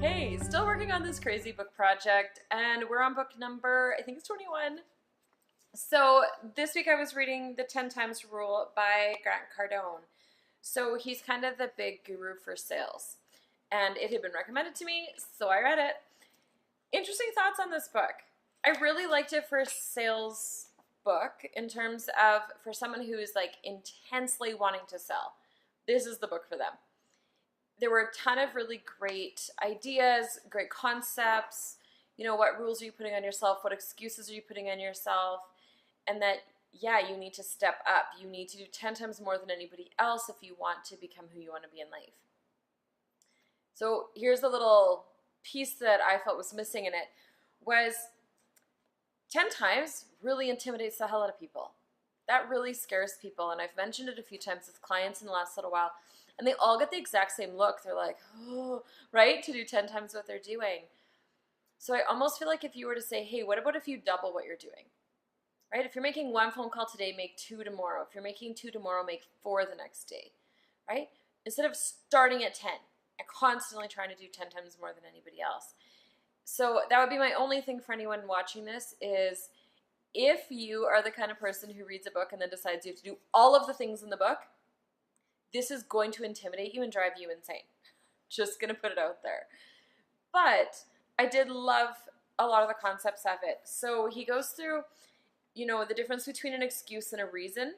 Hey, still working on this crazy book project, and we're on book number, I think it's 21. So this week I was reading The 10 Times Rule by Grant Cardone. So he's kind of the big guru for sales, and it had been recommended to me, so I read it. Interesting thoughts on this book. I really liked it for a sales book in terms of for someone who is like intensely wanting to sell. This is the book for them. There were a ton of really great ideas, great concepts. You know, what rules are you putting on yourself? What excuses are you putting on yourself? And that, yeah, you need to step up. You need to do 10 times more than anybody else if you want to become who you want to be in life. So here's the little piece that I felt was missing in it was 10 times really intimidates the hell out of people. That really scares people, and I've mentioned it a few times with clients in the last little while, and they all get the exact same look. They're like, oh, right, to do 10 times what they're doing. So I almost feel like if you were to say, hey, what about if you double what you're doing? Right? If you're making one phone call today, make 2 tomorrow. If you're making 2 tomorrow, make 4 the next day, right? Instead of starting at 10 and constantly trying to do 10 times more than anybody else. So that would be my only thing for anyone watching this is if you are the kind of person who reads a book and then decides you have to do all of the things in the book, this is going to intimidate you and drive you insane. Just going to put it out there. But I did love a lot of the concepts of it. So he goes through, you know, the difference between an excuse and a reason.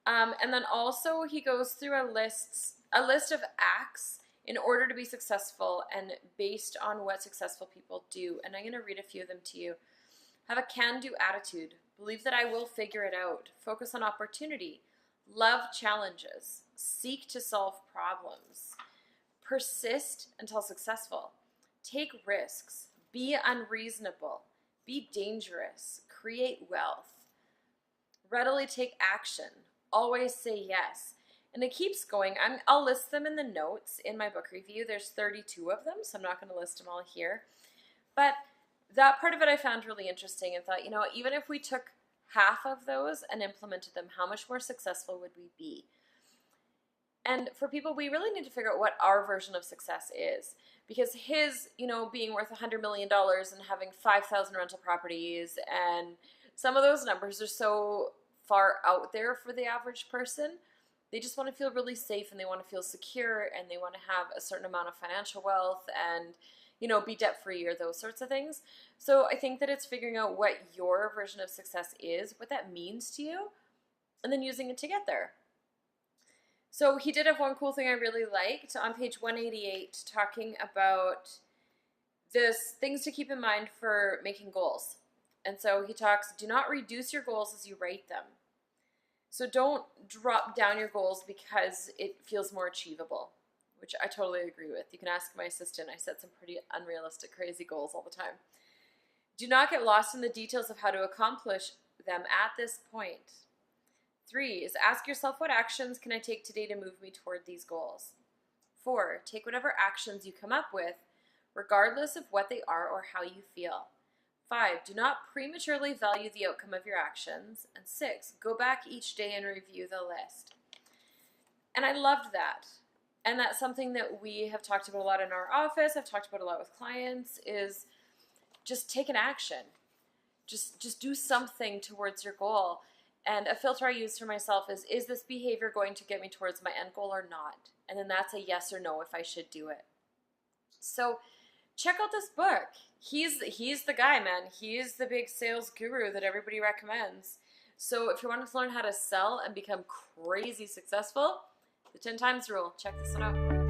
And then also he goes through a list of acts in order to be successful and based on what successful people do. And I'm going to read a few of them to you. Have a can-do attitude. Believe that I will figure it out. Focus on opportunity. Love challenges. Seek to solve problems. Persist until successful. Take risks. Be unreasonable. Be dangerous. Create wealth. Readily take action. Always say yes. And it keeps going. I'll list them in the notes in my book review. There's 32 of them, so I'm not going to list them all here. But that part of it I found really interesting and thought, you know, even if we took half of those and implemented them, how much more successful would we be? And for people, we really need to figure out what our version of success is. Because his, you know, being worth $100 million and having 5,000 rental properties, and some of those numbers are so far out there for the average person. They just want to feel really safe and they want to feel secure and they want to have a certain amount of financial wealth and, you know, be debt-free or those sorts of things. So I think that it's figuring out what your version of success is, what that means to you, and then using it to get there. So he did have one cool thing I really liked on page 188 talking about this things to keep in mind for making goals. And so he talks, do not reduce your goals as you write them. So don't drop down your goals because it feels more achievable, which I totally agree with. You can ask my assistant. I set some pretty unrealistic, crazy goals all the time. Do not get lost in the details of how to accomplish them at this point. 3 is ask yourself, what actions can I take today to move me toward these goals? 4, take whatever actions you come up with, regardless of what they are or how you feel. 5, do not prematurely value the outcome of your actions. And 6, go back each day and review the list. And I loved that. And that's something that we have talked about a lot in our office. I've talked about a lot with clients is just take an action. Just do something towards your goal. And a filter I use for myself is this behavior going to get me towards my end goal or not? And then that's a yes or no if I should do it. So check out this book. He's the guy, man. He's the big sales guru that everybody recommends. So if you want to learn how to sell and become crazy successful, the 10 times rule. Check this one out.